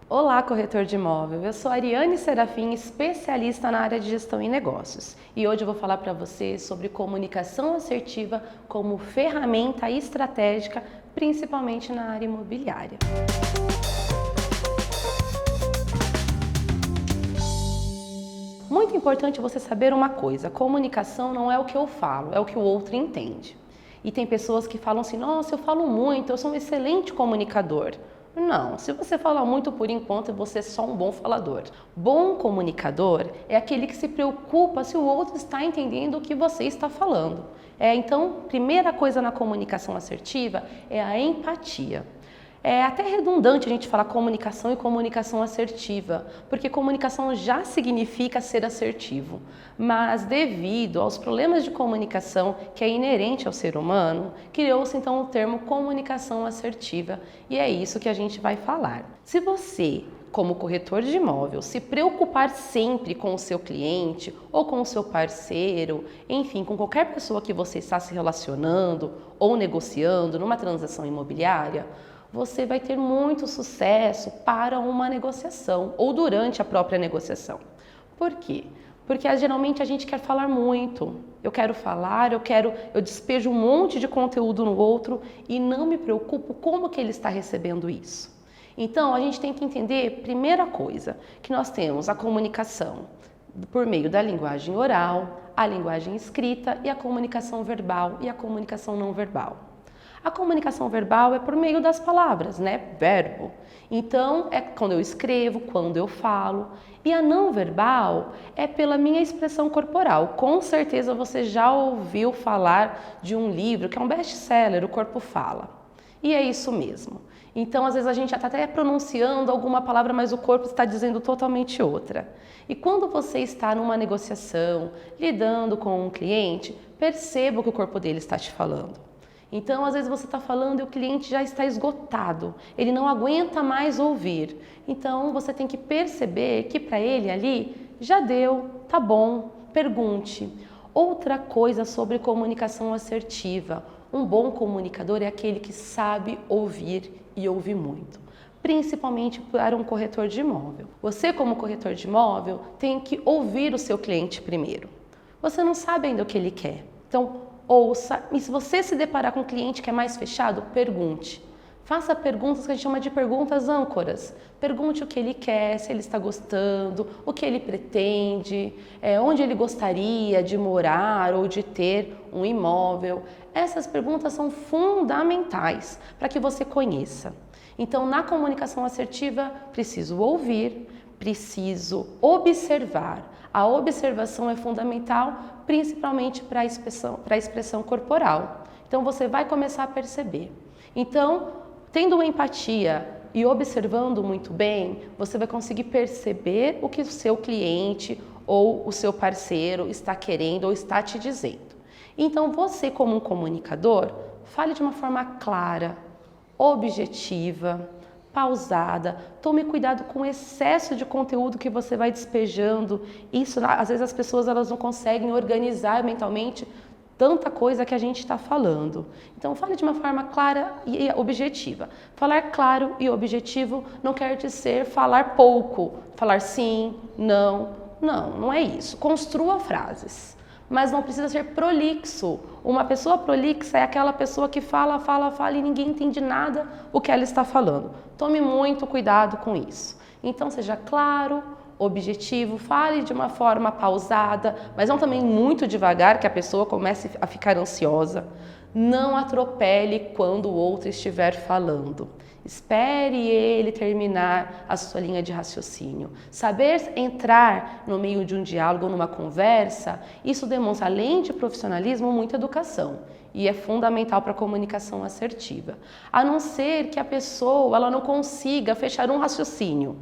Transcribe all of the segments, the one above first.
Olá, corretor de imóvel. Eu sou Ariane Serafim, especialista na área de gestão e negócios. E hoje eu vou falar para você sobre comunicação assertiva como ferramenta estratégica, principalmente na área imobiliária. Muito importante você saber uma coisa: comunicação não é o que eu falo, é o que o outro entende. E tem pessoas que falam assim: nossa, eu falo muito, eu sou um excelente comunicador. Não, se você fala muito por enquanto, você é só um bom falador. Bom comunicador é aquele que se preocupa se o outro está entendendo o que você está falando. Então, primeira coisa na comunicação assertiva é a empatia. É até redundante a gente falar comunicação e comunicação assertiva, porque comunicação já significa ser assertivo, mas devido aos problemas de comunicação que é inerente ao ser humano, criou-se então o termo comunicação assertiva e é isso que a gente vai falar. Se você, como corretor de imóvel, se preocupar sempre com o seu cliente ou com o seu parceiro, enfim, com qualquer pessoa que você está se relacionando ou negociando numa transação imobiliária, você vai ter muito sucesso para uma negociação ou durante a própria negociação. Por quê? Porque geralmente a gente quer falar muito. Eu quero falar, eu despejo um monte de conteúdo no outro e não me preocupo como que ele está recebendo isso. Então, a gente tem que entender, primeira coisa, que nós temos a comunicação por meio da linguagem oral, a linguagem escrita e a comunicação verbal e a comunicação não verbal. A comunicação verbal é por meio das palavras, né? Verbo. Então, é quando eu escrevo, quando eu falo. E a não verbal é pela minha expressão corporal. Com certeza você já ouviu falar de um livro que é um best-seller, O Corpo Fala. E é isso mesmo. Então, às vezes a gente está até pronunciando alguma palavra, mas o corpo está dizendo totalmente outra. E quando você está numa negociação, lidando com um cliente, perceba o que o corpo dele está te falando. Então, às vezes você está falando e o cliente já está esgotado, ele não aguenta mais ouvir. Então, você tem que perceber que para ele ali já deu, tá bom, pergunte. Outra coisa sobre comunicação assertiva: um bom comunicador é aquele que sabe ouvir e ouve muito, principalmente para um corretor de imóvel. Você, como corretor de imóvel, tem que ouvir o seu cliente primeiro. Você não sabe ainda o que ele quer, então ouça, e se você se deparar com um cliente que é mais fechado, pergunte. Faça perguntas que a gente chama de perguntas âncoras. Pergunte o que ele quer, se ele está gostando, o que ele pretende, onde ele gostaria de morar ou de ter um imóvel. Essas perguntas são fundamentais para que você conheça. Então, na comunicação assertiva, preciso ouvir, preciso observar. A observação é fundamental, principalmente para a expressão corporal. Então, você vai começar a perceber. Então, tendo uma empatia e observando muito bem, você vai conseguir perceber o que o seu cliente ou o seu parceiro está querendo ou está te dizendo. Então, você, como um comunicador, fale de uma forma clara, objetiva, pausada, tome cuidado com o excesso de conteúdo que você vai despejando. Isso, às vezes as pessoas elas não conseguem organizar mentalmente tanta coisa que a gente está falando. Então, fale de uma forma clara e objetiva. Falar claro e objetivo não quer dizer falar pouco, falar sim, não. Não é isso. Construa frases, mas não precisa ser prolixo. Uma pessoa prolixa é aquela pessoa que fala e ninguém entende nada o que ela está falando. Tome muito cuidado com isso. Então, seja claro, objetivo, fale de uma forma pausada, mas não também muito devagar, que a pessoa comece a ficar ansiosa. Não atropele quando o outro estiver falando. Espere ele terminar a sua linha de raciocínio. Saber entrar no meio de um diálogo, numa conversa, isso demonstra, além de profissionalismo, muita educação. E é fundamental para a comunicação assertiva. A não ser que a pessoa ela não consiga fechar um raciocínio.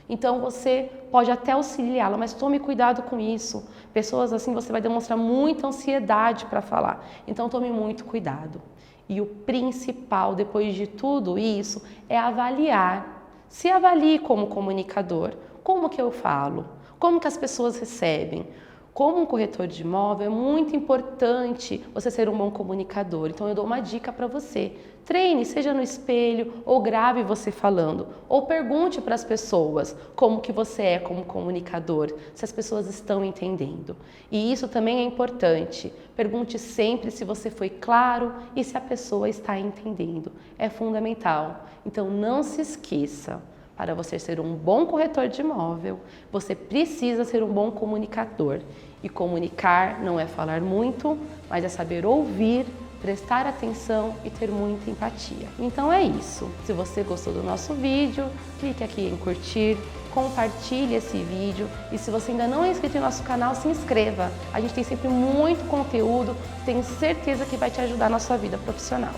Então você pode até auxiliá-la, mas tome cuidado com isso. Pessoas assim você vai demonstrar muita ansiedade para falar. Então tome muito cuidado. E o principal, depois de tudo isso, é avaliar. Se avalie como comunicador. Como que eu falo? Como que as pessoas recebem? Como um corretor de imóvel, é muito importante você ser um bom comunicador. Então eu dou uma dica para você. Treine, seja no espelho, ou grave você falando, ou pergunte para as pessoas como que você é como comunicador, se as pessoas estão entendendo. E isso também é importante. Pergunte sempre se você foi claro e se a pessoa está entendendo. É fundamental. Então não se esqueça. Para você ser um bom corretor de imóvel, você precisa ser um bom comunicador. E comunicar não é falar muito, mas é saber ouvir, prestar atenção e ter muita empatia. Então é isso. Se você gostou do nosso vídeo, clique aqui em curtir, compartilhe esse vídeo e se você ainda não é inscrito no nosso canal, se inscreva. A gente tem sempre muito conteúdo, tenho certeza que vai te ajudar na sua vida profissional.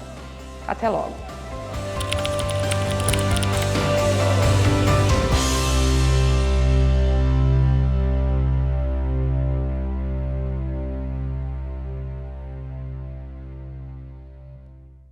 Até logo!